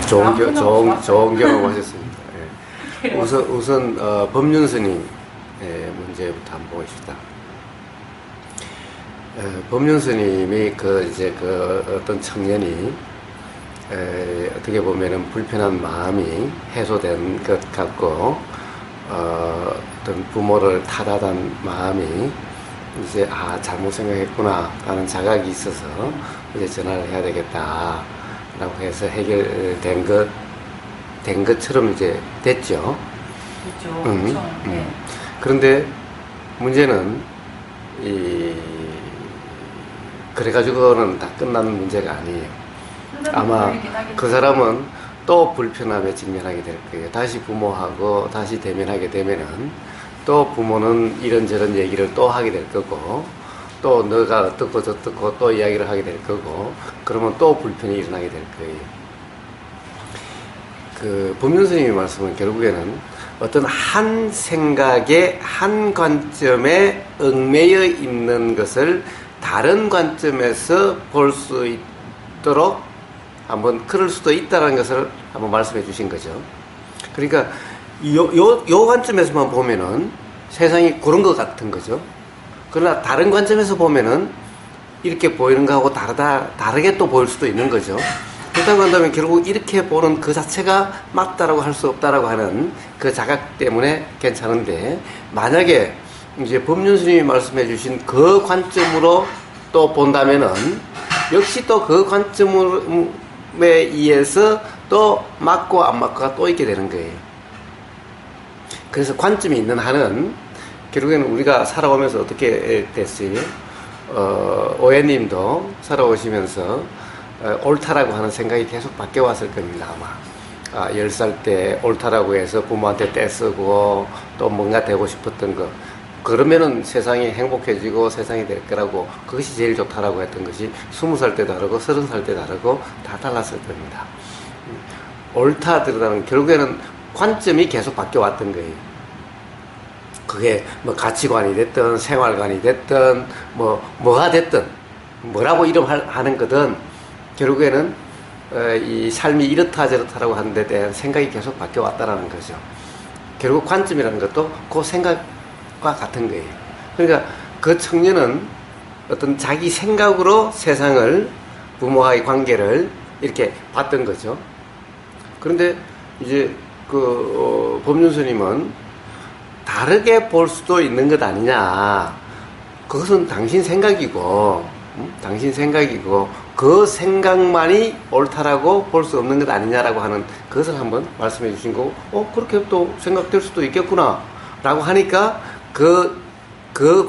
좋은 경험하셨습니다. 예. 우선 법륜 스님의 문제부터 한번 보겠습니다. 법륜 스님이 어떤 청년이 어떻게 보면은 불편한 마음이 해소된 것 같고 어떤 부모를 탓하던 마음이 이제 잘못 생각했구나 라는 자각이 있어서 이제 전화를 해야 되겠다 라고 해서 해결된 것처럼 이제 됐죠. 그렇죠. 네. 그런데 문제는 그래가지고는 다 끝나는 문제가 아니에요. 아마 그 사람은 또 불편함에 직면하게 될 거예요. 다시 부모하고 다시 대면하게 되면은 또 부모는 이런저런 얘기를 또 하게 될 거고, 또 너가 어떻고 저떻고 또 이야기를 하게 될 거고, 그러면 또 불편이 일어나게 될 거예요. 법륜 스님의 말씀은 결국에는 어떤 한 생각의 한 관점에 얽매여 있는 것을 다른 관점에서 볼 수 있도록 한번 그럴 수도 있다는 것을 한번 말씀해 주신 거죠. 그러니까 요 관점에서만 보면은 세상이 그런 것 같은 거죠. 그러나 다른 관점에서 보면은 이렇게 보이는 거하고 다르게 또 보일 수도 있는 거죠. 그렇다고 한다면 결국 이렇게 보는 그 자체가 맞다라고 할 수 없다라고 하는 그 자각 때문에 괜찮은데, 만약에 이제 법륜 스님이 말씀해 주신 그 관점으로 또 본다면은 역시 또 그 관점에 의해서 또 맞고 안 맞고가 또 있게 되는 거예요. 그래서 관점이 있는 한은 결국에는 우리가 살아오면서 어떻게 됐어요? 오해님도 살아오시면서 옳다라고 하는 생각이 계속 바뀌어왔을 겁니다, 아마. 10살 때 옳다라고 해서 부모한테 떼쓰고 또 뭔가 되고 싶었던 거. 그러면은 세상이 행복해지고 세상이 될 거라고, 그것이 제일 좋다라고 했던 것이 20살 때 다르고 30살 때 다르고 다 달랐을 겁니다. 옳다 들으라는 결국에는 관점이 계속 바뀌어왔던 거예요. 그게 뭐 가치관이 됐든 생활관이 됐든 뭐가 됐든 뭐라고 이름하는 거든 결국에는 이 삶이 이렇다 저렇다라고 하는 데 대한 생각이 계속 바뀌어왔다라는 거죠. 결국 관점이라는 것도 그 생각과 같은 거예요. 그러니까 그 청년은 어떤 자기 생각으로 세상을, 부모와의 관계를 이렇게 봤던 거죠. 그런데 이제 법륜 스님은 다르게 볼 수도 있는 것 아니냐. 그것은 당신 생각이고, 그 생각만이 옳다라고 볼 수 없는 것 아니냐라고 하는 것을 한번 말씀해 주신 거고, 그렇게 또 생각될 수도 있겠구나 라고 하니까 그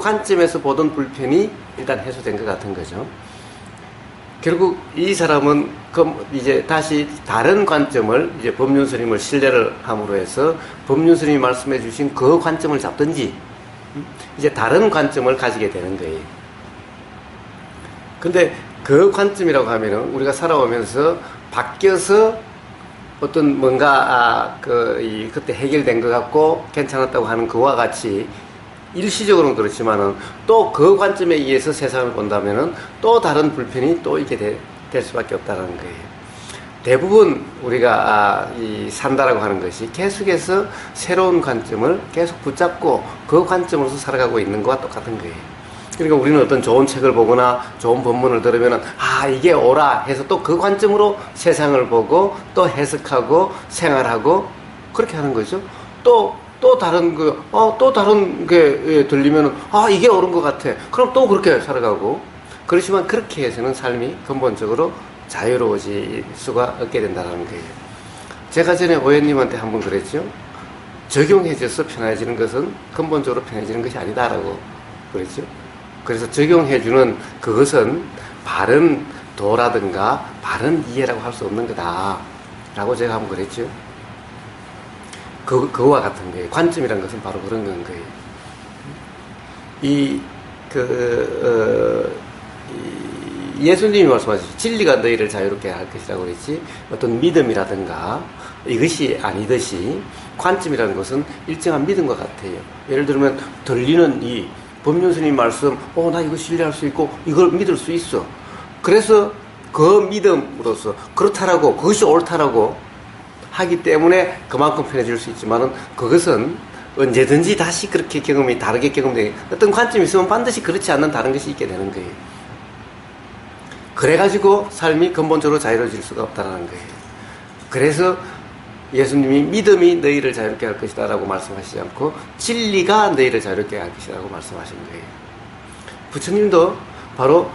관점에서 보던 불편이 일단 해소된 것 같은 거죠. 결국 이 사람은 이제 다시 다른 관점을, 이제 법륜 스님을 신뢰를 함으로 해서 법륜 스님이 말씀해 주신 그 관점을 잡든지 이제 다른 관점을 가지게 되는 거예요. 근데 그 관점이라고 하면은 우리가 살아오면서 바뀌어서 어떤 뭔가 그때 해결된 것 같고 괜찮았다고 하는 그와 같이 일시적으로는 그렇지만은 또 그 관점에 의해서 세상을 본다면은 또 다른 불편이 또 있게 될 수밖에 없다는 거예요. 대부분 우리가 산다라고 하는 것이 계속해서 새로운 관점을 계속 붙잡고 그 관점으로서 살아가고 있는 것과 똑같은 거예요. 그러니까 우리는 어떤 좋은 책을 보거나 좋은 본문을 들으면은 이게 옳아 해서 또 그 관점으로 세상을 보고 또 해석하고 생활하고 그렇게 하는 거죠. 또 다른 게 들리면은 이게 옳은 것 같아. 그럼 또 그렇게 살아가고. 그렇지만 그렇게 해서는 삶이 근본적으로 자유로워질 수가 없게 된다는 거예요. 제가 전에 오해님한테 한번 그랬죠. 적용해져서 편해지는 것은 근본적으로 편해지는 것이 아니다라고 그랬죠. 그래서 적용해주는 그것은 바른 도라든가 바른 이해라고 할 수 없는 거다라고 제가 한번 그랬죠. 그거와 같은 거예요. 관점이라는 것은 바로 그런 건 거예요. 예수님이 말씀하셨죠. 진리가 너희를 자유롭게 할 것이라고 그랬지, 어떤 믿음이라든가 이것이 아니듯이 관점이라는 것은 일정한 믿음과 같아요. 예를 들면 들리는 이 법륜 스님 말씀, 나 이거 신뢰할 수 있고 이걸 믿을 수 있어. 그래서 그 믿음으로써 그렇다라고, 그것이 옳다라고 하기 때문에 그만큼 편해질 수 있지만은, 그것은 언제든지 다시 그렇게 경험이 다르게 경험되게, 어떤 관점이 있으면 반드시 그렇지 않는 다른 것이 있게 되는 거예요. 그래가지고 삶이 근본적으로 자유로워질 수가 없다는 거예요. 그래서 예수님이 믿음이 너희를 자유롭게 할 것이다 라고 말씀하시지 않고 진리가 너희를 자유롭게 할 것이다 라고 말씀하신 거예요. 부처님도 바로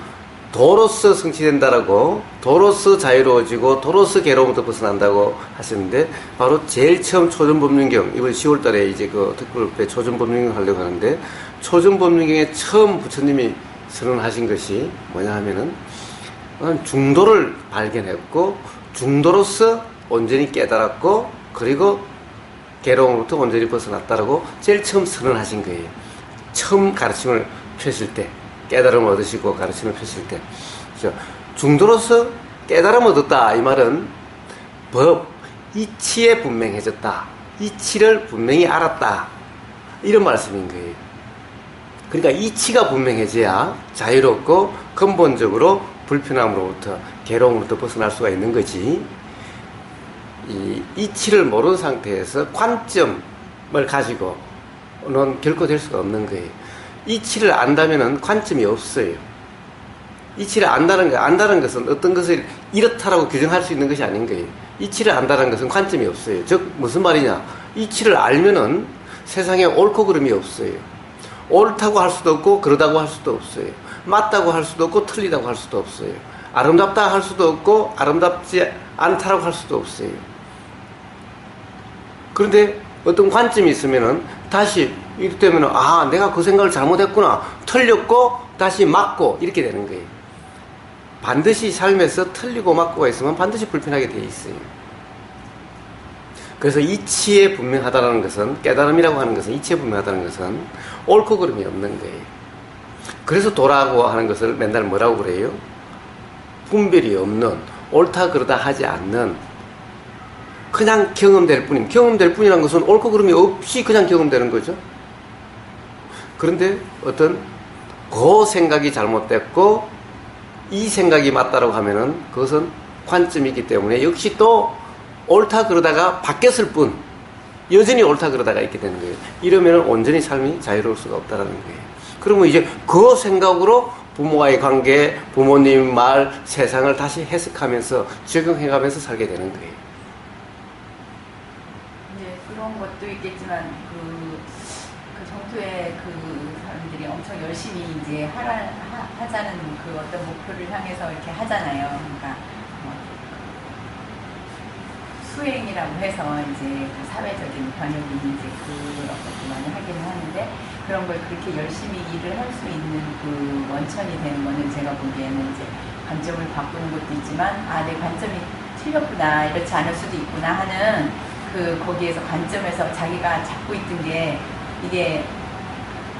도로서 성취된다라고, 도로서 자유로워지고 도로서 괴로움부터 벗어난다고 하셨는데, 바로 제일 처음 초전법륜경, 이번 10월 달에 이제 그 특별법회 초전법륜경 하려고 하는데, 초전법륜경에 처음 부처님이 선언하신 것이 뭐냐 하면은, 중도를 발견했고 중도로서 온전히 깨달았고, 그리고 괴로움으로부터 온전히 벗어났다라고 제일 처음 선언하신 거예요. 처음 가르침을 펴실 때, 깨달음을 얻으시고 가르침을 펴실 때, 그렇죠? 중도로서 깨달음을 얻었다, 이 말은 법, 이치에 분명해졌다, 이치를 분명히 알았다, 이런 말씀인 거예요. 그러니까 이치가 분명해져야 자유롭고 근본적으로 불편함으로부터, 괴로움으로부터 벗어날 수가 있는 거지, 이 이치를 모르는 상태에서 관점을 가지고는 결코 될 수가 없는 거예요. 이치를 안다면은 관점이 없어요. 이치를 안다는 것은 어떤 것을 이렇다라고 규정할 수 있는 것이 아닌 거예요. 이치를 안다는 것은 관점이 없어요. 즉 무슨 말이냐, 이치를 알면은 세상에 옳고 그름이 없어요. 옳다고 할 수도 없고 그러다고 할 수도 없어요. 맞다고 할 수도 없고 틀리다고 할 수도 없어요. 아름답다 할 수도 없고 아름답지 않다라고 할 수도 없어요. 그런데 어떤 관점이 있으면은 다시 이렇다면은, 아, 내가 그 생각을 잘못했구나, 틀렸고 다시 맞고, 이렇게 되는 거예요. 반드시 삶에서 틀리고 맞고가 있으면 반드시 불편하게 돼 있어요. 그래서 이치에 분명하다는 것은, 깨달음이라고 하는 것은, 이치에 분명하다는 것은 옳고 그름이 없는 거예요. 그래서 도라고 하는 것을 맨날 뭐라고 그래요? 분별이 없는, 옳다 그러다 하지 않는, 그냥 경험될 뿐임. 경험될 뿐이라는 것은 옳고 그름이 없이 그냥 경험되는 거죠. 그런데 어떤 그 생각이 잘못됐고 이 생각이 맞다라고 하면은 그것은 관점이기 때문에 역시 또 옳다 그러다가 바뀌었을 뿐, 여전히 옳다 그러다가 있게 되는 거예요. 이러면은 온전히 삶이 자유로울 수가 없다라는 거예요. 그러면 이제 그 생각으로 부모와의 관계, 부모님 말, 세상을 다시 해석하면서 적용해가면서 살게 되는 거예요. 그런 것도 있겠지만 그 정토의 그 사람들이 엄청 열심히 이제 하자는 그 어떤 목표를 향해서 이렇게 하잖아요. 그러니까 수행이라고 해서 이제 그 사회적인 번역이 이제 그런 것도 많이 하기는 하는데, 그런 걸 그렇게 열심히 일을 할 수 있는 그 원천이 되는 거는 제가 보기에는 이제 관점을 바꾸는 것도 있지만, 아, 내 관점이 틀렸구나, 이렇지 않을 수도 있구나 하는 그 거기에서 관점에서 자기가 잡고 있던 게 이게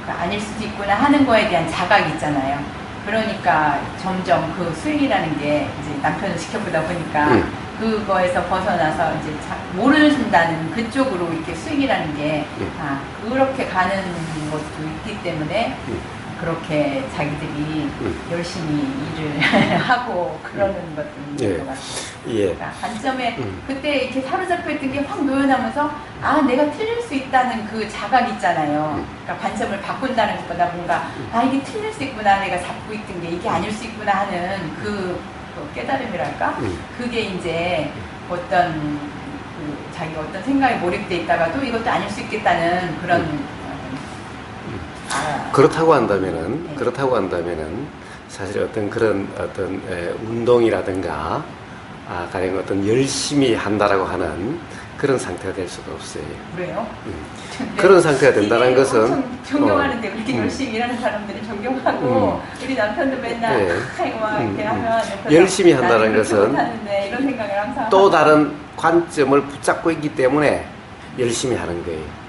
아닐 수도 있구나 하는 거에 대한 자각이 있잖아요. 그러니까 점점 그 수행이라는 게 이제 남편을 지켜보다 보니까 그거에서 벗어나서 이제 모르신다는 그쪽으로 이렇게 수행이라는 게 그렇게 가는 것도 있기 때문에 그렇게 자기들이 열심히 일을 하고 그러는 것도 있는 것 같아요. 그러니까 관점에 그때 이렇게 사로잡혀 있던 게 확 노연하면서, 아, 내가 틀릴 수 있다는 그 자각 있잖아요. 그러니까 관점을 바꾼다는 것보다 뭔가, 아, 이게 틀릴 수 있구나, 내가 잡고 있던 게 이게 아닐 수 있구나 하는 그 깨달음이랄까? 그게 이제 어떤 자기가 어떤 생각에 몰입돼 있다가도 이것도 아닐 수 있겠다는 그런 그렇다고 한다면은 사실 어떤 그런 어떤 운동이라든가 가령 어떤 열심히 한다라고 하는 그런 상태가 될 수가 없어요. 그래요? 그런 상태가 된다는 것은 엄청 존경하는데 그렇게 열심히 일하는 사람들을 존경하고 우리 남편도 맨날 이렇게 하면 열심히 한다는 것은 이런 생각을 항상 또 다른 관점을 붙잡고 있기 때문에 열심히 하는 거예요.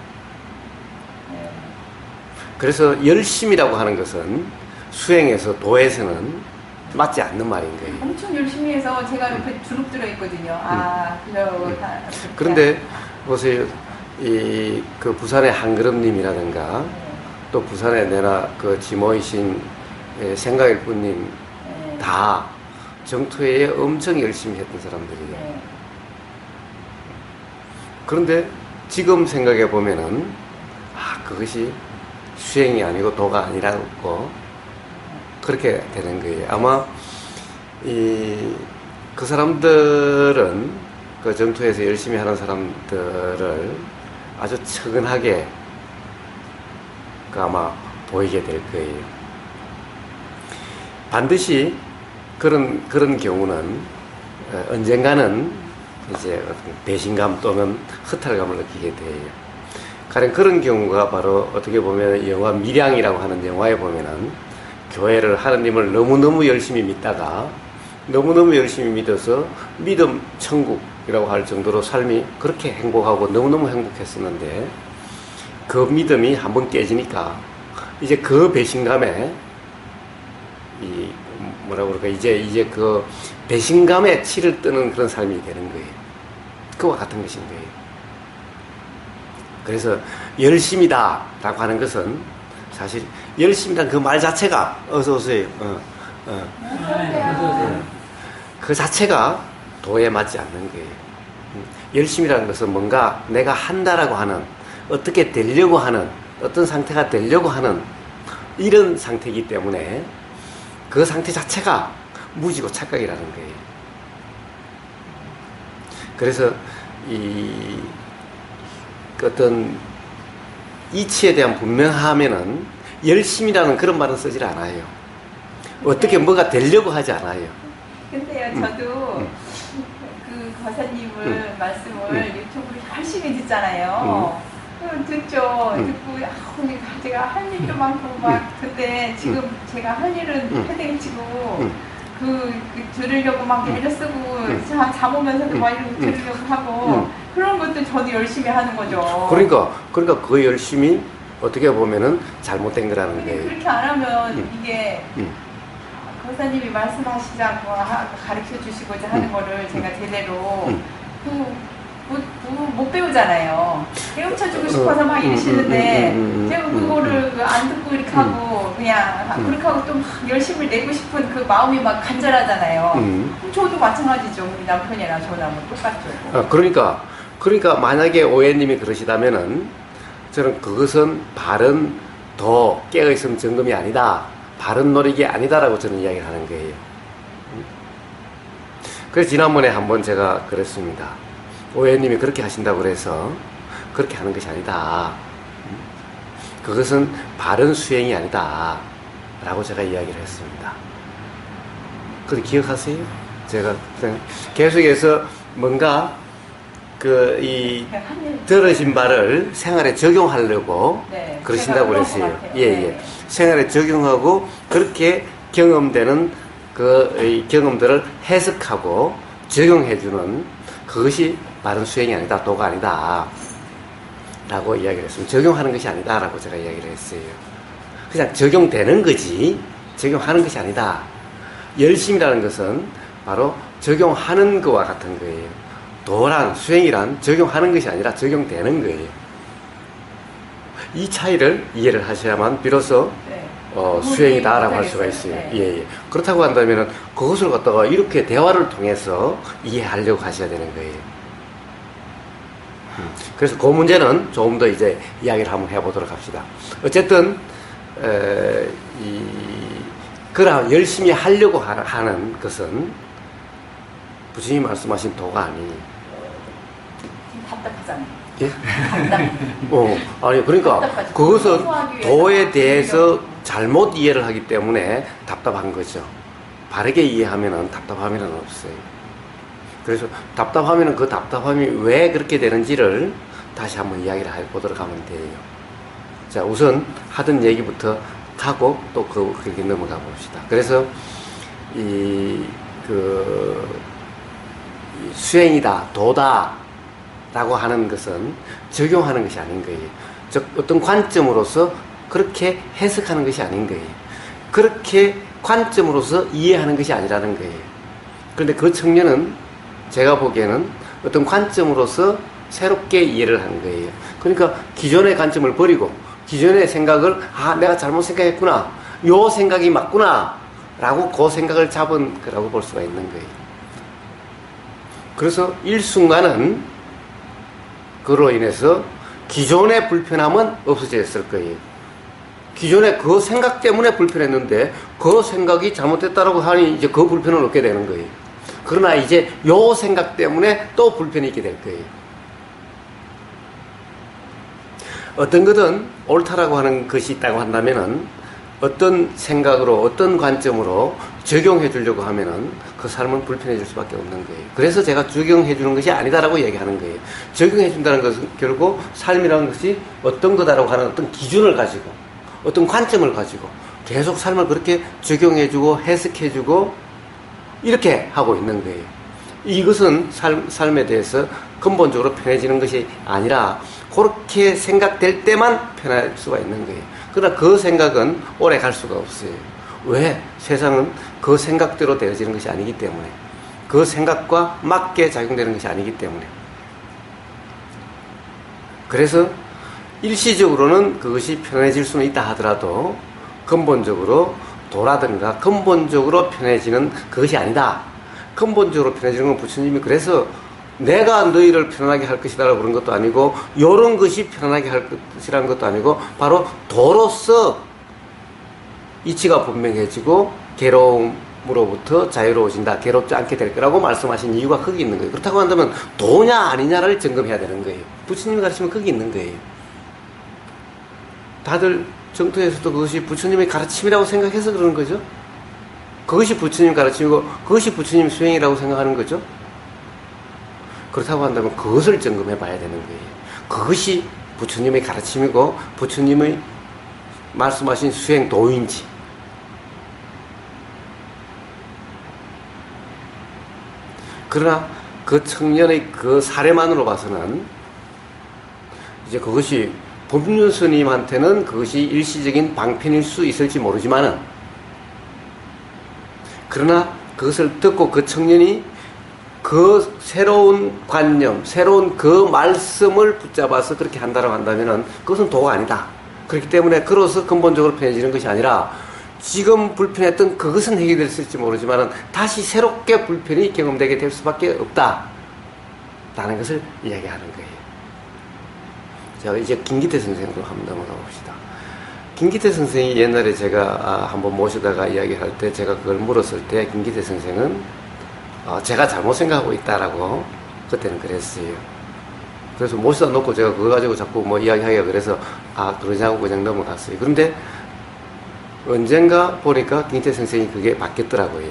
그래서 열심이라고 하는 것은 수행에서, 도에서는 맞지 않는 말인 거예요. 엄청 열심히 해서 제가 옆에 주눅 들어 있거든요. 그런데 보세요. 그 부산의 한그름님이라든가 또 부산의 내나 그 지모이신 생각일뿐님 다 정토회에 엄청 열심히 했던 사람들이에요. 네. 그런데 지금 생각해 보면은 그것이 수행이 아니고 도가 아니라고 그렇게 되는 거예요. 아마 그 사람들은 그 정토에서 열심히 하는 사람들을 아주 측은하게 아마 보이게 될 거예요. 반드시 그런 경우는 언젠가는 이제 배신감 또는 허탈감을 느끼게 돼요. 가령 그런 경우가 바로 어떻게 보면 영화 밀양이라고 하는 영화에 보면은 교회를 하느님을 너무너무 열심히 믿다가 너무너무 열심히 믿어서 믿음 천국이라고 할 정도로 삶이 그렇게 행복하고 너무너무 행복했었는데 그 믿음이 한번 깨지니까 이제 그 배신감에 뭐라고 그럴까 이제 그 배신감에 치를 뜨는 그런 삶이 되는 거예요. 그와 같은 것인 거예요. 그래서 열심이다라고 하는 것은 사실 열심이란 그 말 자체가 어서 오세요. 그 자체가 도에 맞지 않는 거예요. 열심이라는 것은 뭔가 내가 한다라고 하는 어떻게 되려고 하는 어떤 상태가 되려고 하는 이런 상태이기 때문에 그 상태 자체가 무지고 착각이라는 거예요. 그래서 어떤 이치에 대한 분명하면은 열심이라는 그런 말은 쓰질 않아요. 어떻게 뭐가 되려고 하지 않아요. 근데요, 저도 그 거사님을 말씀을 유튜브로 열심히 듣잖아요. 듣죠. 듣고 제가 할 일도 많고 막 근데 지금 제가 할 일은 패딩 치고 들으려고 막 애를 쓰고 잠 오면서도 막 이러고 들으려고 하고 그런 것도 저도 열심히 하는 거죠. 그러니까 그 열심히 어떻게 보면은 잘못된 거라는 근데 거예요. 그렇게 안 하면 이게 거사님이 말씀하시지 않고 가르쳐 주시고자 하는 거를 제가 제대로 못 배우잖아요. 깨우쳐 주고 싶어서 막 이러시는데 제가 그거를 안 듣고 이렇게 하고 그냥 그렇게 하고 또 막 열심히 내고 싶은 그 마음이 막 간절하잖아요. 그럼 저도 마찬가지죠. 우리 남편이랑 저랑 똑같죠. 그러니까 만약에 오해님이 그러시다면은 저는 그것은 바른 도 깨어있음 점검이 아니다. 바른 노력이 아니다라고 저는 이야기를 하는 거예요. 그래서 지난번에 한번 제가 그랬습니다. 오해님이 그렇게 하신다고 그래서 그렇게 하는 것이 아니다. 그것은 바른 수행이 아니다. 라고 제가 이야기를 했습니다. 그걸 기억하세요? 제가 계속해서 뭔가 들으신 말을 생활에 적용하려고 그러신다고 그랬어요. 예. 생활에 적용하고 그렇게 경험되는 그 경험들을 해석하고 적용해주는 그것이 바른 수행이 아니다, 도가 아니다 라고 이야기를 했습니다. 적용하는 것이 아니다 라고 제가 이야기를 했어요. 그냥 적용되는 거지 적용하는 것이 아니다. 열심이라는 것은 바로 적용하는 것과 같은 거예요. 도란, 수행이란 적용하는 것이 아니라 적용되는 거예요. 이 차이를 이해를 하셔야만 비로소 수행이다라고 할 수가 있어요. 예. 그렇다고 한다면 그것을 갖다가 이렇게 대화를 통해서 이해하려고 하셔야 되는 거예요. 그래서 그 문제는 조금 더 이제 이야기를 한번 해보도록 합시다. 어쨌든 그러나 열심히 하려고 하는 것은 부처님이 말씀하신 도가 아니에요. 답답하잖아요. 예? 아니 그러니까 그것은 도에 대해서 잘못 이해를 하기 때문에 답답한 거죠. 바르게 이해하면은 답답함이는 없어요. 그래서 답답하면은 그 답답함이 왜 그렇게 되는지를 다시 한번 이야기를 해보도록 하면 돼요. 자, 우선 하던 얘기부터 하고 또 그렇게 넘어가 봅시다. 그래서 수행이다, 도다 라고 하는 것은 적용하는 것이 아닌 거예요. 즉 어떤 관점으로서 그렇게 해석하는 것이 아닌 거예요. 그렇게 관점으로서 이해하는 것이 아니라는 거예요. 그런데 그 청년은 제가 보기에는 어떤 관점으로서 새롭게 이해를 한 거예요. 그러니까 기존의 관점을 버리고 기존의 생각을 내가 잘못 생각했구나, 요 생각이 맞구나 라고 그 생각을 잡은 거라고 볼 수가 있는 거예요. 그래서 일순간은 그로 인해서 기존의 불편함은 없어졌을 거예요. 기존에 그 생각 때문에 불편했는데 그 생각이 잘못됐다라고 하니 이제 그 불편을 얻게 되는 거예요. 그러나 이제 요 생각 때문에 또 불편이 있게 될 거예요. 어떤 것은 옳다라고 하는 것이 있다고 한다면은 어떤 생각으로 어떤 관점으로 적용해 주려고 하면은 그 사람은 불편해질 수밖에 없는 거예요. 그래서 제가 적용해 주는 것이 아니다라고 얘기하는 거예요. 적용해 준다는 것은 결국 삶이라는 것이 어떤 거다라고 하는 어떤 기준을 가지고 어떤 관점을 가지고 계속 삶을 그렇게 적용해 주고 해석해 주고 이렇게 하고 있는 거예요. 이것은 삶에 대해서 근본적으로 편해지는 것이 아니라 그렇게 생각될 때만 편할 수가 있는 거예요. 그러나 그 생각은 오래 갈 수가 없어요. 왜? 세상은 그 생각대로 되어지는 것이 아니기 때문에, 그 생각과 맞게 작용되는 것이 아니기 때문에. 그래서 일시적으로는 그것이 편해질 수는 있다 하더라도 근본적으로 도라든가 근본적으로 편해지는 그것이 아니다. 근본적으로 편해지는 건 부처님이 그래서 내가 너희를 편안하게 할 것이다라고 그런 것도 아니고 요런 것이 편안하게 할 것이라는 것도 아니고 바로 도로서 이치가 분명해지고 괴로움으로부터 자유로워진다. 괴롭지 않게 될 거라고 말씀하신 이유가 거기 있는 거예요. 그렇다고 한다면 도냐 아니냐를 점검해야 되는 거예요. 부처님이 가르치면 거기 있는 거예요. 다들 정토에서도 그것이 부처님의 가르침이라고 생각해서 그러는 거죠. 그것이 부처님 가르침이고 그것이 부처님 수행이라고 생각하는 거죠. 그렇다고 한다면 그것을 점검해 봐야 되는 거예요. 그것이 부처님의 가르침이고 부처님의 말씀하신 수행 도인지. 그러나 그 청년의 그 사례만으로 봐서는 이제 그것이 법륜 스님한테는 그것이 일시적인 방편일 수 있을지 모르지만은 그러나 그것을 듣고 그 청년이 그 새로운 관념, 새로운 그 말씀을 붙잡아서 그렇게 한다고 한다면은 그것은 도가 아니다. 그렇기 때문에 그로서 근본적으로 편해지는 것이 아니라 지금 불편했던 그것은 해결됐을지 모르지만은 다시 새롭게 불편이 경험되게 될 수밖에 없다. 라는 것을 이야기하는 거예요. 자, 이제 김기태 선생으로 한번 넘어가 봅시다. 김기태 선생이 옛날에 제가 한번 모시다가 이야기할 때 제가 그걸 물었을 때 김기태 선생은 제가 잘못 생각하고 있다라고 그때는 그랬어요. 그래서 모시다 놓고 제가 그거 가지고 자꾸 뭐 이야기하기가 그래서 그러지 않고 그냥 넘어갔어요. 그런데 언젠가 보니까 김기태 선생이 그게 바뀌었더라고요.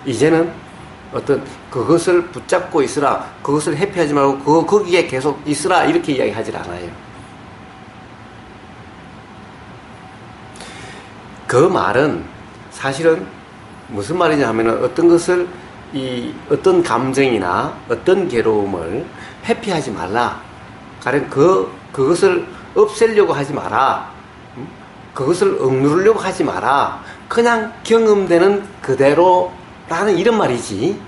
이제는 어떤 그것을 붙잡고 있으라, 그것을 회피하지 말고 거기에 계속 있으라 이렇게 이야기하지 않아요. 그 말은 사실은 무슨 말이냐 하면은 어떤 것을 어떤 감정이나 어떤 괴로움을 회피하지 말라. 가령 그것을 없애려고 하지 마라. 그것을 억누르려고 하지 마라. 그냥 경험되는 그대로라는 이런 말이지.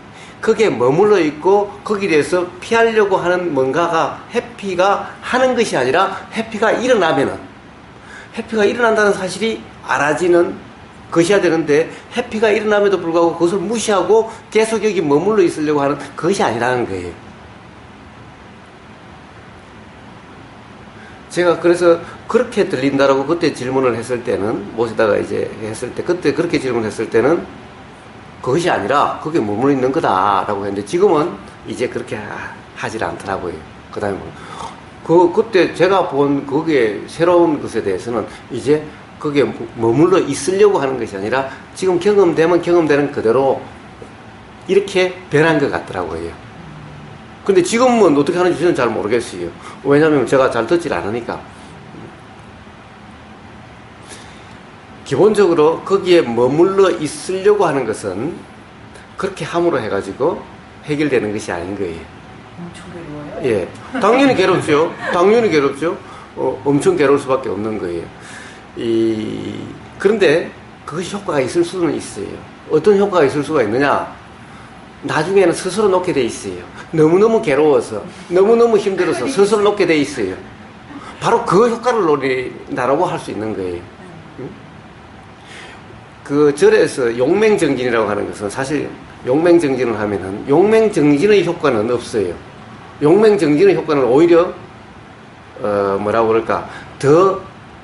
거기에 머물러 있고 거기에 대해서 피하려고 하는 뭔가가 회피가 하는 것이 아니라 회피가 일어난다는 사실이 알아지는 것이야 되는데 회피가 일어남에도 불구하고 그것을 무시하고 계속 여기 머물러 있으려고 하는 그것이 아니라는 거예요. 제가 그래서 그렇게 들린다라고 그때 질문을 했을 때는 모시다가 이제 했을 때 그때 그렇게 질문했을 때는 그것이 아니라 거기에 머물러 있는 거다라고 했는데 지금은 이제 그렇게 하질 않더라고요. 그 다음에 그때 제가 본 거기에 새로운 것에 대해서는 이제 거기에 머물러 있으려고 하는 것이 아니라 지금 경험되면 경험되는 그대로 이렇게 변한 것 같더라고요. 근데 지금은 어떻게 하는지 저는 잘 모르겠어요. 왜냐하면 제가 잘 듣질 않으니까. 기본적으로 거기에 머물러 있으려고 하는 것은 그렇게 함으로 해가지고 해결되는 것이 아닌 거예요. 엄청 괴로워요? 예. 당연히 괴롭죠. 당연히 괴롭죠. 엄청 괴로울 수밖에 없는 거예요. 그런데 그것이 효과가 있을 수는 있어요. 어떤 효과가 있을 수가 있느냐? 나중에는 스스로 놓게 돼 있어요. 너무너무 괴로워서, 너무너무 힘들어서 스스로 놓게 돼 있어요. 바로 그 효과를 노린다라고 할 수 있는 거예요. 그 절에서 용맹정진이라고 하는 것은 사실 용맹정진을 하면은 용맹정진의 효과는 없어요. 용맹정진의 효과는 오히려 뭐라고 그럴까 더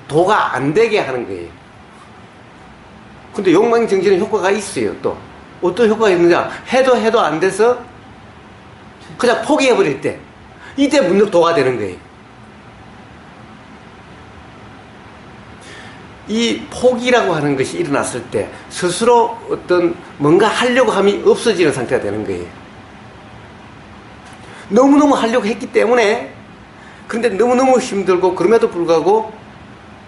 도가 안 되게 하는 거예요. 근데 용맹정진의 효과가 있어요. 또 어떤 효과가 있느냐, 해도 안 돼서 그냥 포기해버릴 때, 이때 문득 도가 되는 거예요. 이 포기라고 하는 것이 일어났을 때 스스로 어떤 뭔가 하려고 함이 없어지는 상태가 되는 거예요. 너무너무 하려고 했기 때문에, 그런데 너무너무 힘들고 그럼에도 불구하고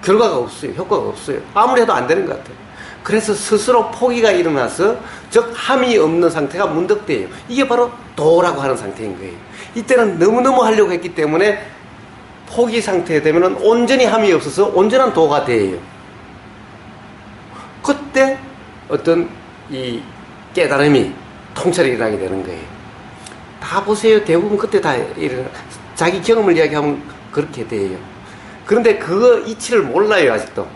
결과가 없어요. 효과가 없어요. 아무리 해도 안 되는 것 같아요. 그래서 스스로 포기가 일어나서 즉 함이 없는 상태가 문득돼요. 이게 바로 도라고 하는 상태인 거예요. 이때는 너무너무 하려고 했기 때문에 포기 상태에 되면 온전히 함이 없어서 온전한 도가 돼요. 그때 어떤 이 깨달음이 통찰이 일어나게 되는 거예요. 다 보세요. 대부분 그때 다 일어나. 자기 경험을 이야기하면 그렇게 돼요. 그런데 그 이치를 몰라요. 아직도.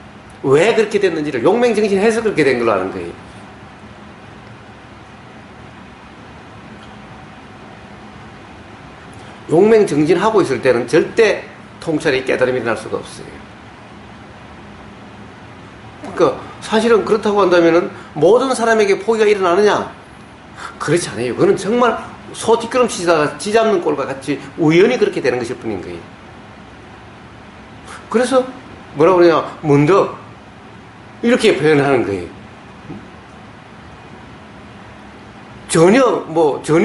왜 그렇게 됐는지를 용맹정신해서 그렇게 된 걸로 아는 거예요. 용맹정진하고 있을 때는 절대 통찰이 깨달음이 일어날 수가 없어요. 그러니까 사실은 그렇다고 한다면은 모든 사람에게 포기가 일어나느냐? 그렇지 않아요. 그거는 정말 소 뒷걸음 치다가 쥐 잡는 꼴과 같이 우연히 그렇게 되는 것일 뿐인 거예요. 그래서 뭐라고 그러냐, 문득 이렇게 표현하는 거예요. 전혀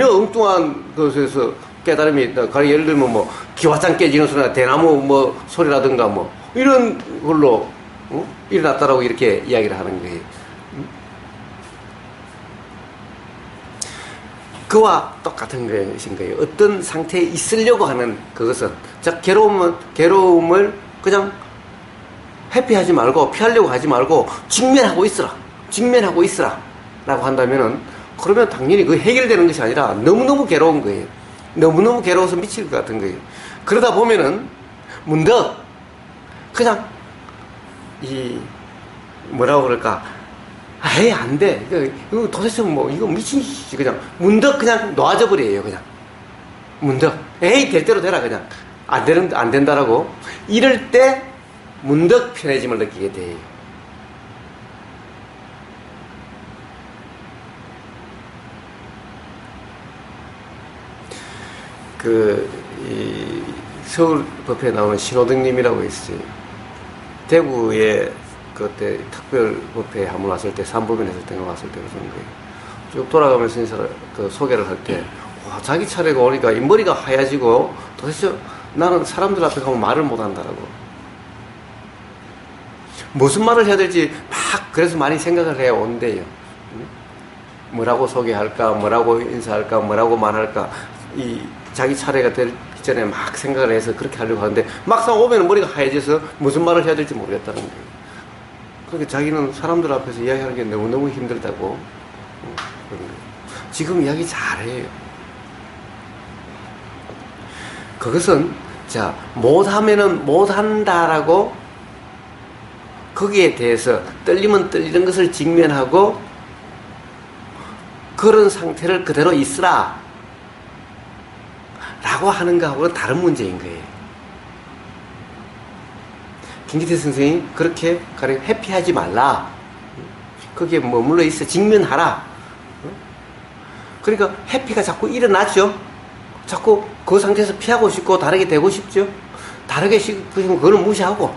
엉뚱한 것에서 깨달음이 있다. 예를 들면 기와장 깨지는 소리나 대나무 소리라든가 이런 걸로 일어났다라고 이렇게 이야기를 하는 거예요. 그와 똑같은 것인 거예요. 어떤 상태에 있으려고 하는 그것은, 자, 괴로움을 그냥 회피하지 말고 피하려고 하지 말고 직면하고 있으라 라고 한다면은, 그러면 당연히 그 해결되는 것이 아니라 너무너무 괴로운 거예요. 너무너무 괴로워서 미칠 것 같은 거예요. 그러다 보면은 문득 그냥 뭐라고 그럴까, 에이 안 돼, 이거 도대체 이거 미친 그냥 문득 그냥 놔져 버려요. 그냥 문득 에이 될 대로 되라, 그냥 안 된다라고. 이럴 때 문득 편해짐을 느끼게 돼요. 서울법회에 나오는 신호등님이라고 있어요. 대구에 그때 특별법회에 한번 왔을 때, 산법인 했을 때가 왔을 때 그런 거예요. 쭉 돌아가면서 소개를 할 때, 와, 자기 차례가 오니까 이 머리가 하얘지고 도대체 나는 사람들 앞에 가면 말을 못 한다라고. 무슨 말을 해야 될지 그래서 많이 생각을 해 온대요. 뭐라고 소개할까, 뭐라고 인사할까, 뭐라고 말할까, 자기 차례가 되기 전에 막 생각을 해서 그렇게 하려고 하는데, 막상 오면 머리가 하얘져서 무슨 말을 해야 될지 모르겠다는 거예요. 그러니까 자기는 사람들 앞에서 이야기하는 게 너무너무 힘들다고. 지금 이야기 잘해요. 그것은, 자, 못하면은 못한다라고 거기에 대해서 떨리면 떨리는 것을 직면하고 그런 상태를 그대로 있으라 라고 하는 거하고는 다른 문제인 거예요. 김기태 선생님이 그렇게 가령 회피하지 말라, 거기에 머물러 있어 직면하라. 그러니까 회피가 자꾸 일어나죠. 자꾸 그 상태에서 피하고 싶고 다르게 되고 싶죠. 다르게 싶으면 그거는 무시하고,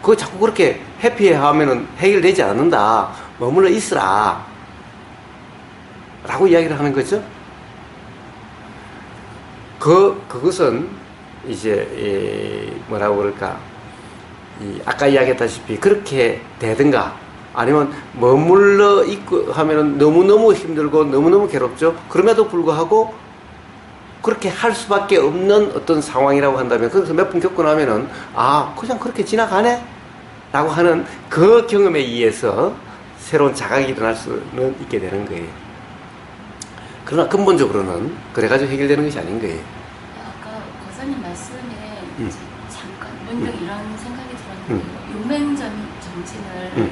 그거 자꾸 그렇게 회피하면은 해결되지 않는다. 머물러 있으라 라고 이야기를 하는 거죠. 그것은 이제 뭐라고 그럴까, 아까 이야기했다시피 그렇게 되든가, 아니면 머물러 있고 하면은 너무너무 힘들고 너무너무 괴롭죠. 그럼에도 불구하고 그렇게 할 수밖에 없는 어떤 상황이라고 한다면, 그래서 몇 번 겪고 나면은 그냥 그렇게 지나가네 라고 하는 그 경험에 의해서 새로운 자각이 일어날 수는 있게 되는 거예요. 그러나 근본적으로는 그래가지고 해결되는 것이 아닌 거예요. 아까 거사님 말씀에 잠깐 문득 이런 생각이 들었는데, 용맹정진을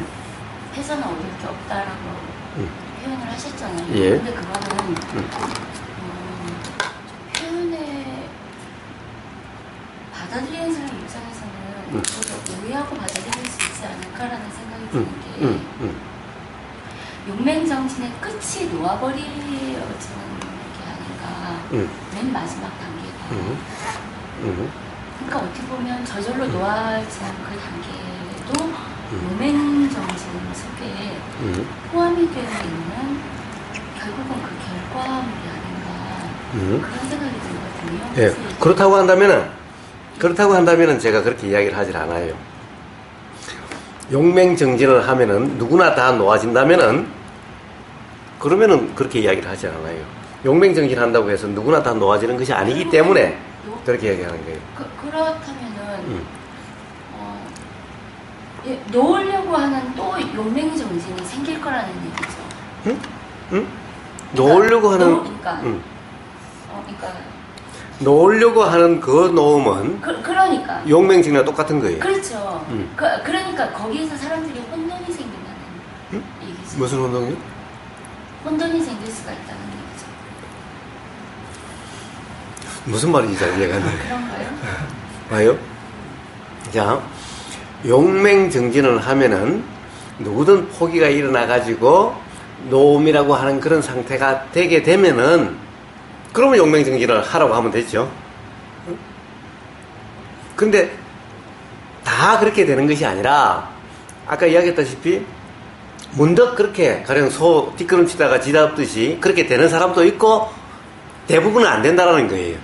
해서는 어려울 게 없다라고 표현을 하셨잖아요. 예. 근데 그거는 표현에 받아들이는 사람 입장에서는 저도 오해하고 받아들일 수 있지 않을까라는 생각이 드는 게 용맹정신의 끝이 놓아버리어지는 게 아닌가. 맨 마지막 단계가. 그러니까 어떻게 보면 저절로 놓아지는 그 단계도 용맹정신 속에 포함이 되어 있는 결국은 그 결과물이 아닌가 그런 생각이 들거든요. 예. 그렇다고 한다면은 제가 그렇게 이야기를 하질 않아요. 용맹정진을 하면은 누구나 다 놓아진다면은 그러면은 그렇게 이야기를 하지 않아요. 용맹정진 한다고 해서 누구나 다 놓아지는 것이 아니기 때문에 그렇게 이야기하는 거예요. 그렇다면은 예, 놓으려고 하는 또 용맹정진이 생길 거라는 얘기죠. 응? 응? 놓으려고 하는 그러니까 놓으려고 하는 그 놓음은 그러니까 용맹정진이랑 똑같은 거예요. 그렇죠. 그러니까 거기에서 사람들이 혼돈이 생긴다는 얘기죠. 무슨 운동이요? 혼돈이 생길 수가 있다는 얘기죠. 무슨 말인지 잘 이해가 안 돼요. 그런가요? 봐요. 자, 용맹정진을 하면은 누구든 포기가 일어나가지고 노음이라고 하는 그런 상태가 되게 되면은 그러면 용맹정진을 하라고 하면 되죠. 근데 다 그렇게 되는 것이 아니라 아까 이야기했다시피 문득 그렇게 가령 소 뒷걸음치다가 지답듯이 그렇게 되는 사람도 있고 대부분은 안 된다라는 거예요.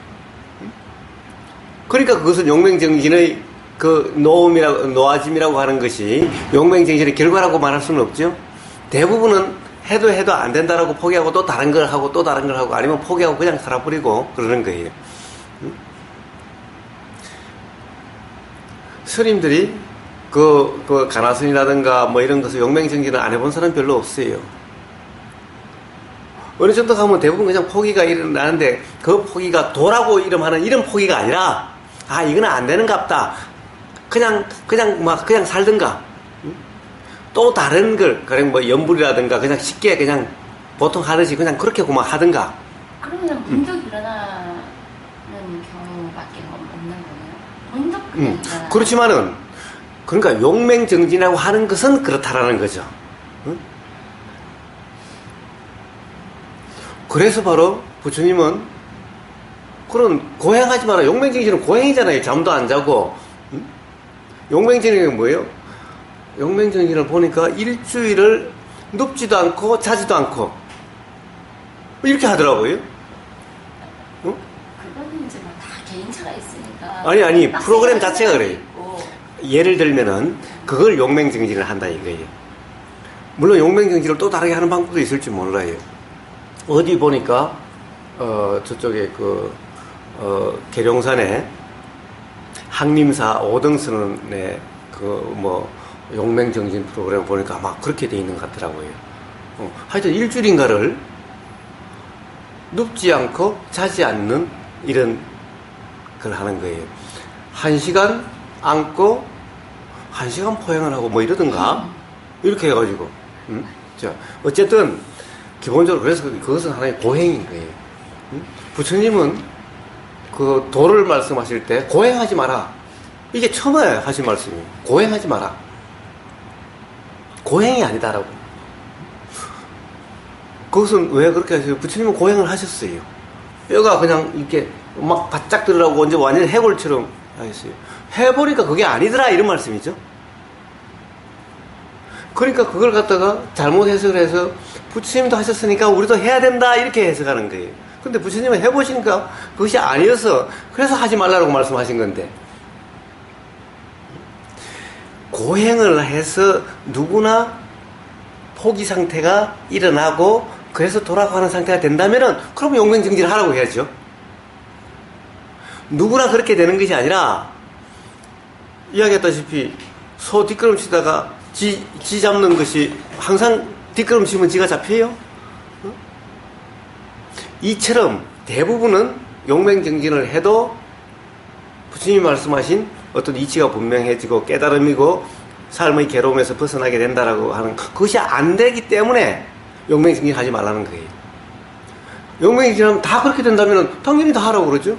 그러니까 그것은 용맹정진의 그 노아짐이라고 하는 것이 용맹정진의 결과라고 말할 수는 없죠. 대부분은 해도 안 된다라고 포기하고 또 다른 걸 하고 또 다른 걸 하고 아니면 포기하고 그냥 살아버리고 그러는 거예요. 스님들이 그 가나스니라든가 뭐 이런 것을 용맹정진을 안 해본 사람 별로 없어요. 어느 정도 가면 대부분 그냥 포기가 일어나는데 그 포기가 도라고 이름하는 이런 포기가 아니라 아 이거는 안 되는갑다. 그냥 살든가. 또 다른 걸 그냥 뭐 연불이라든가 그냥 쉽게 그냥 보통 하듯이 그냥 그렇게 그만 하든가. 그러면 문득 일어나는 경우밖에 없는 거예요. 문득 그냥 일어나. 그렇지만은 그러니까 용맹정진이라고 하는 것은 그렇다라는 거죠. 응? 그래서 바로 부처님은 그런 고행하지 마라. 용맹정진은 고행이잖아요. 잠도 안 자고. 응? 용맹정진이 뭐예요? 용맹정진을 보니까 일주일을 눕지도 않고 자지도 않고 이렇게 하더라고요. 응? 그거는 이제 뭐 다 개인차가 있으니까. 아니 프로그램 자체가 그래요. 있고. 예를 들면은 그걸 용맹정진을 한다 이거예요. 물론 용맹정진을 또 다르게 하는 방법도 있을지 몰라요. 어디 보니까 저쪽에 계룡산에 항림사 오등선의 용맹정진 프로그램 보니까 막 그렇게 돼 있는 것 같더라고요. 하여튼 일주일인가를 눕지 않고 자지 않는 이런 걸 하는 거예요. 1시간 앉고 1시간 포행을 하고 뭐 이러든가 이렇게 해가지고 자 어쨌든 기본적으로 그래서 그것은 하나의 고행인 거예요. 부처님은 그 도를 말씀하실 때 고행하지 마라. 이게 처음에 하신 말씀이에요. 고행하지 마라. 고행이 아니다라고. 그것은 왜 그렇게 하세요? 부처님은 고행을 하셨어요. 뼈가 그냥 이렇게 막 바짝 들으라고 언제 완전히 해골처럼 하셨어요. 해보니까 그게 아니더라 이런 말씀이죠. 그러니까 그걸 갖다가 잘못 해석을 해서 부처님도 하셨으니까 우리도 해야 된다 이렇게 해석하는 거예요. 근데 부처님은 해보시니까 그것이 아니어서 그래서 하지 말라고 말씀하신 건데 고행을 해서 누구나 포기 상태가 일어나고 그래서 돌아가는 상태가 된다면은 그럼 용맹정진을 하라고 해야죠. 누구나 그렇게 되는 것이 아니라 이야기했다시피 소 뒷걸음치다가 지 잡는 것이 항상 뒷걸음치면 지가 잡혀요? 이처럼 대부분은 용맹정진을 해도 부처님이 말씀하신 어떤 이치가 분명해지고 깨달음이고 삶의 괴로움에서 벗어나게 된다라고 하는 그것이 안 되기 때문에 용맹정진하지 말라는 거예요. 용맹정진하면 다 그렇게 된다면 당연히 다 하라고 그러죠.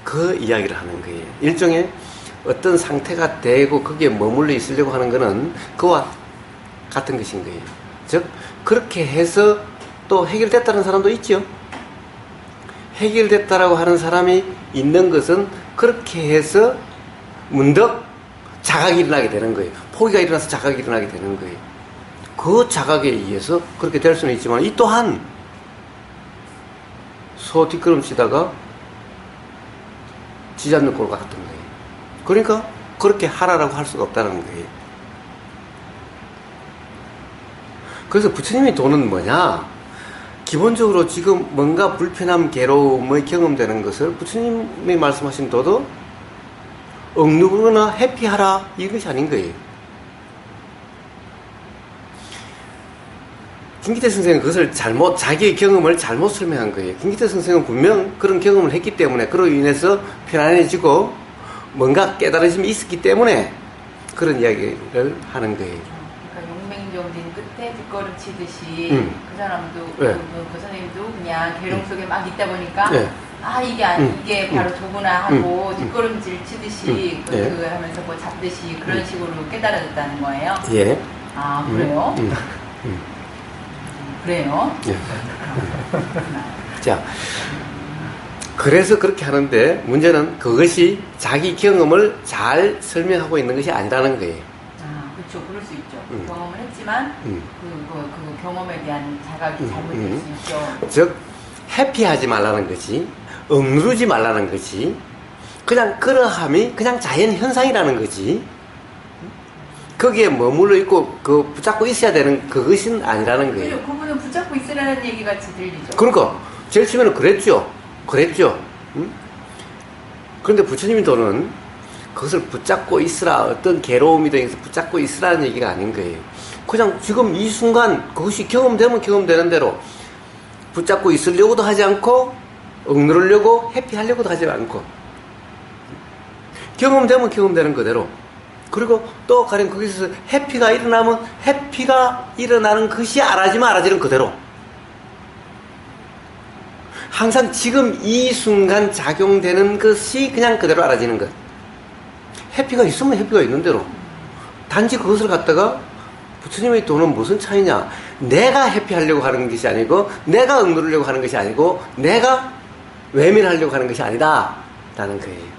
그 이야기를 하는 거예요. 일종의 어떤 상태가 되고 거기에 머물러 있으려고 하는 것은 그와 같은 것인 거예요. 즉 그렇게 해서 또 해결됐다는 사람도 있죠. 해결됐다라고 하는 사람이 있는 것은 그렇게 해서 문득 자각이 일어나게 되는 거예요. 포기가 일어나서 자각이 일어나게 되는 거예요. 그 자각에 의해서 그렇게 될 수는 있지만 이 또한 소 뒷걸음치다가 쥐 잡는 꼴 같은 거예요. 그러니까 그렇게 하라라고 할 수가 없다는 거예요. 그래서 부처님이 도는 뭐냐? 기본적으로 지금 뭔가 불편함, 괴로움의 경험되는 것을 부처님이 말씀하신 도도 억누르거나 회피하라 이것이 아닌 거예요. 김기태 선생은 그것을 자기의 경험을 잘못 설명한 거예요. 김기태 선생은 분명 그런 경험을 했기 때문에 그로 인해서 편안해지고 뭔가 깨달으심이 있었기 때문에 그런 이야기를 하는 거예요. 그러니까 용맹정진 끝에 뒷걸음 치듯이 그 사람도 네. 그 선생님도 그냥 괴로움 속에 막 있다 보니까 네. 아 이게 바로 저구나 하고 뒷걸음질 치듯이 그 하면서 뭐 잡듯이 그런 식으로 깨달아졌다는 거예요. 예. 아 그래요? 그래요? 예. 자, 그래서 그렇게 하는데 문제는 그것이 자기 경험을 잘 설명하고 있는 것이 아니라는 거예요. 아, 그렇죠. 그럴 수 있죠. 경험을 했지만 그 경험에 대한 자각이 잘못될 수 있죠. 즉 회피하지 말라는 거지, 억누르지 말라는 거지, 그냥 그러함이 그냥 자연 현상이라는 거지. 거기에 머물러 있고 그 붙잡고 있어야 되는 그것은 아니라는 거예요. 그죠. 그분은 붙잡고 있으라는 얘기 같이 들리죠. 그러니까 제일 처음에는 그랬죠. 응? 그런데 부처님이 도는 그것을 붙잡고 있으라, 어떤 괴로움이든 해서 붙잡고 있으라는 얘기가 아닌 거예요. 그냥 지금 이 순간 그것이 경험되면 경험되는 대로 붙잡고 있으려고도 하지 않고 억누르려고 회피하려고도 하지 않고 경험되면 경험되는 그대로, 그리고 또 가령 거기서 해피가 일어나면 해피가 일어나는 것이 알아지는 그대로, 항상 지금 이 순간 작용되는 것이 그냥 그대로 알아지는 것. 해피가 있으면 해피가 있는 대로. 단지 그것을 갖다가 부처님의 도는 무슨 차이냐? 내가 해피하려고 하는 것이 아니고, 내가 억누르려고 하는 것이 아니고, 내가 외면하려고 하는 것이 아니다 라는 거예요.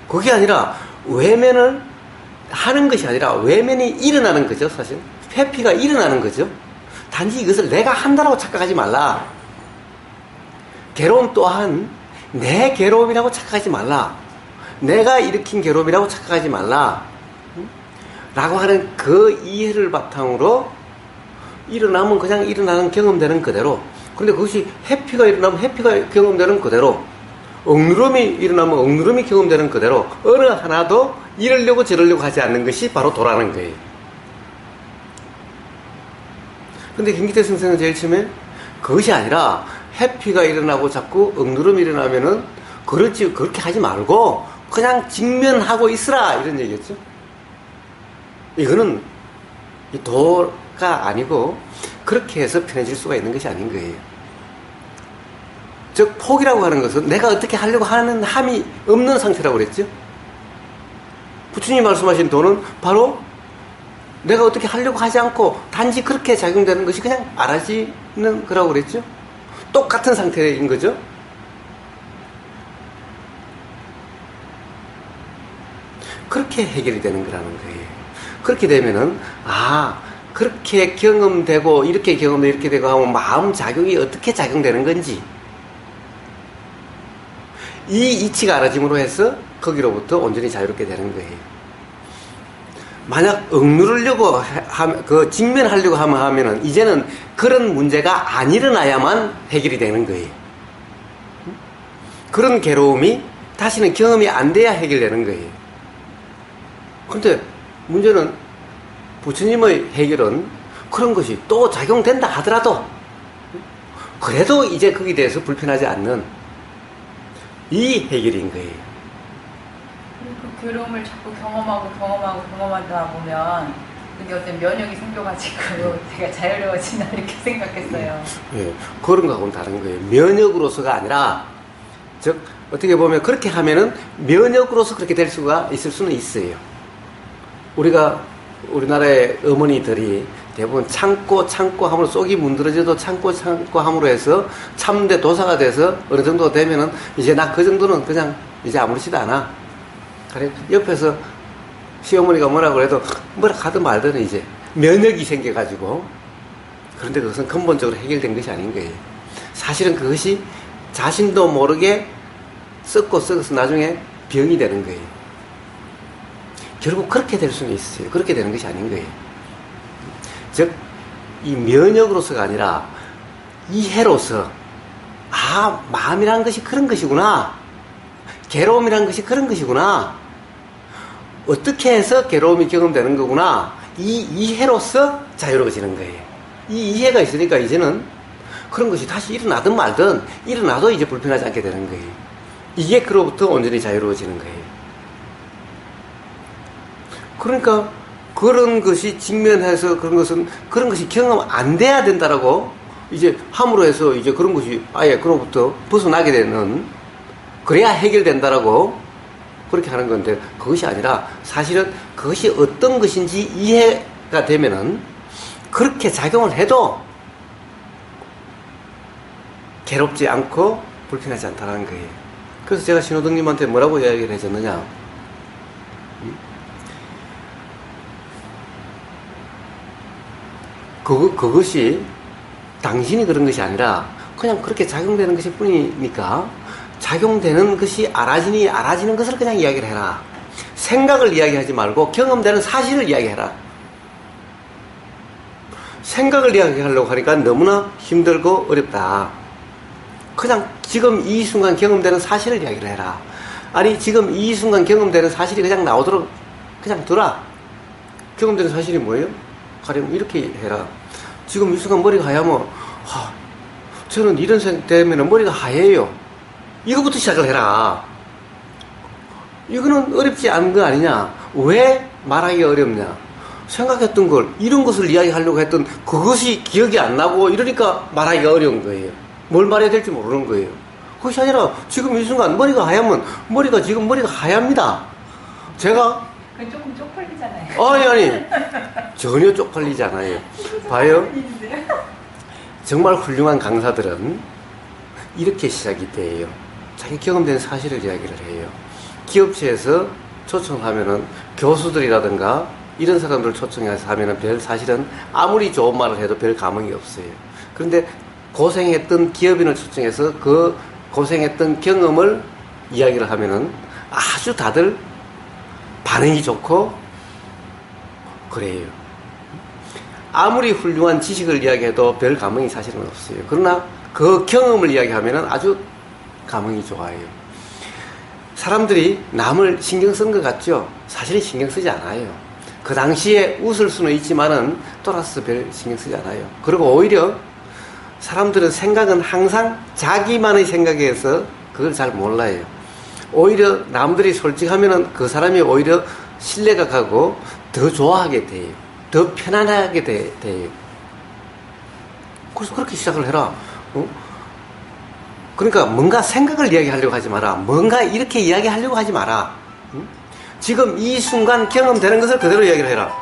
그게 아니라 외면을 하는 것이 아니라 외면이 일어나는 거죠. 사실 회피가 일어나는 거죠. 단지 이것을 내가 한다라고 착각하지 말라. 괴로움 또한 내 괴로움이라고 착각하지 말라. 내가 일으킨 괴로움이라고 착각하지 말라 라고 하는 그 이해를 바탕으로 일어나면 그냥 일어나는 경험되는 그대로, 그런데 그것이 해피가 일어나면 해피가 경험되는 그대로, 억누름이 일어나면 억누름이 경험되는 그대로, 어느 하나도 이러려고 저러려고 하지 않는 것이 바로 도라는 거예요. 근데 김기태 선생은 제일 처음에 그것이 아니라 해피가 일어나고 자꾸 억누름이 일어나면은 그렇게 하지 말고 그냥 직면하고 있으라 이런 얘기였죠. 이거는 이 도가 아니고 그렇게 해서 편해질 수가 있는 것이 아닌 거예요. 즉 포기라고 하는 것은 내가 어떻게 하려고 하는 함이 없는 상태라고 그랬죠. 부처님이 말씀하신 도는 바로 내가 어떻게 하려고 하지 않고 단지 그렇게 작용되는 것이 그냥 알아지는 거라고 그랬죠. 똑같은 상태인 거죠. 그렇게 해결이 되는 거라는 거예요. 그렇게 되면은 그렇게 경험되고 이렇게 경험되고 이렇게 되고 하면 마음 작용이 어떻게 작용되는 건지, 이 이치가 알아짐으로 해서 거기로부터 온전히 자유롭게 되는 거예요. 만약 억누르려고 직면하려고 하면은 이제는 그런 문제가 안 일어나야만 해결이 되는 거예요. 그런 괴로움이 다시는 경험이 안 돼야 해결되는 거예요. 그런데 문제는 부처님의 해결은 그런 것이 또 작용된다 하더라도 그래도 이제 거기에 대해서 불편하지 않는 이 해결인 거예요. 그 괴로움을 자꾸 경험하다 보면 그게 어떤 면역이 생겨가지고 제가 자유로워지나 이렇게 생각했어요. 예, 그런 거하고는 다른 거예요. 면역으로서가 아니라, 즉, 어떻게 보면 그렇게 하면은 면역으로서 그렇게 될 수가 있을 수는 있어요. 우리나라의 어머니들이 대부분 참고 함으로 속이 문드러져도 참고 함으로 해서 참되 도사가 돼서 어느 정도 되면은 이제 나 그 정도는 그냥 이제 아무렇지도 않아. 그래, 옆에서 시어머니가 뭐라고 해도 뭐라 하든 말든 이제 면역이 생겨가지고, 그런데 그것은 근본적으로 해결된 것이 아닌 거예요. 사실은 그것이 자신도 모르게 썩어서 나중에 병이 되는 거예요. 결국 그렇게 될 수는 있어요. 그렇게 되는 것이 아닌 거예요. 즉, 이 면역으로서가 아니라 이해로서, 아, 마음이라는 것이 그런 것이구나. 괴로움이라는 것이 그런 것이구나. 어떻게 해서 괴로움이 경험되는 거구나. 이 이해로서 자유로워지는 거예요. 이 이해가 있으니까 이제는 그런 것이 다시 일어나든 말든 일어나도 이제 불편하지 않게 되는 거예요. 이게 그로부터 온전히 자유로워지는 거예요. 그러니까 그런 것이 직면해서 그런 것이 경험 안 돼야 된다라고 이제 함으로 해서 이제 그런 것이 아예 그로부터 벗어나게 되는, 그래야 해결된다라고 그렇게 하는 건데, 그것이 아니라 사실은 그것이 어떤 것인지 이해가 되면은 그렇게 작용을 해도 괴롭지 않고 불편하지 않다는 거예요. 그래서 제가 신호등님한테 뭐라고 이야기를 해줬느냐. 그것이 당신이 그런 것이 아니라 그냥 그렇게 작용되는 것일 뿐이니까, 작용되는 것이 알아지는 것을 그냥 이야기를 해라. 생각을 이야기하지 말고 경험되는 사실을 이야기해라. 생각을 이야기하려고 하니까 너무나 힘들고 어렵다. 그냥 지금 이 순간 경험되는 사실을 이야기를 해라. 아니, 지금 이 순간 경험되는 사실이 그냥 나오도록 그냥 두라. 경험되는 사실이 뭐예요? 가령 이렇게 해라. 지금 이 순간 머리가 하얗면, 저는 이런 생각 때문에 머리가 하얘요. 이거부터 시작을 해라. 이거는 어렵지 않은 거 아니냐? 왜 말하기 어렵냐? 생각했던 걸, 이런 것을 이야기하려고 했던 그것이 기억이 안 나고 이러니까 말하기가 어려운 거예요. 뭘 말해야 될지 모르는 거예요. 그것이 아니라 지금 이 순간 머리가 하얗면 지금 머리가 하얗니다. 제가 그건 조금 쪽팔리잖아요. 아니 전혀 쪽팔리지 않아요. 봐요. 정말 훌륭한 강사들은 이렇게 시작이 돼요. 자기 경험된 사실을 이야기를 해요. 기업체에서 초청하면은 교수들이라든가 이런 사람들 초청해서 하면은 사실은 아무리 좋은 말을 해도 별 감흥이 없어요. 그런데 고생했던 기업인을 초청해서 그 고생했던 경험을 이야기를 하면은 아주 다들 반응이 좋고 그래요. 아무리 훌륭한 지식을 이야기해도 별 감흥이 사실은 없어요. 그러나 그 경험을 이야기하면은 아주 감흥이 좋아요. 사람들이 남을 신경 쓴 것 같죠? 사실은 신경 쓰지 않아요. 그 당시에 웃을 수는 있지만은 돌아서 별 신경 쓰지 않아요. 그리고 오히려 사람들은 생각은 항상 자기만의 생각에서 그걸 잘 몰라요. 오히려 남들이 솔직하면은 그 사람이 오히려 신뢰가 가고 더 좋아하게 돼요. 더 편안하게 돼요. 그래서 그렇게 시작을 해라. 그러니까 뭔가 생각을 이야기하려고 하지 마라. 뭔가 이렇게 이야기하려고 하지 마라. 지금 이 순간 경험되는 것을 그대로 이야기를 해라.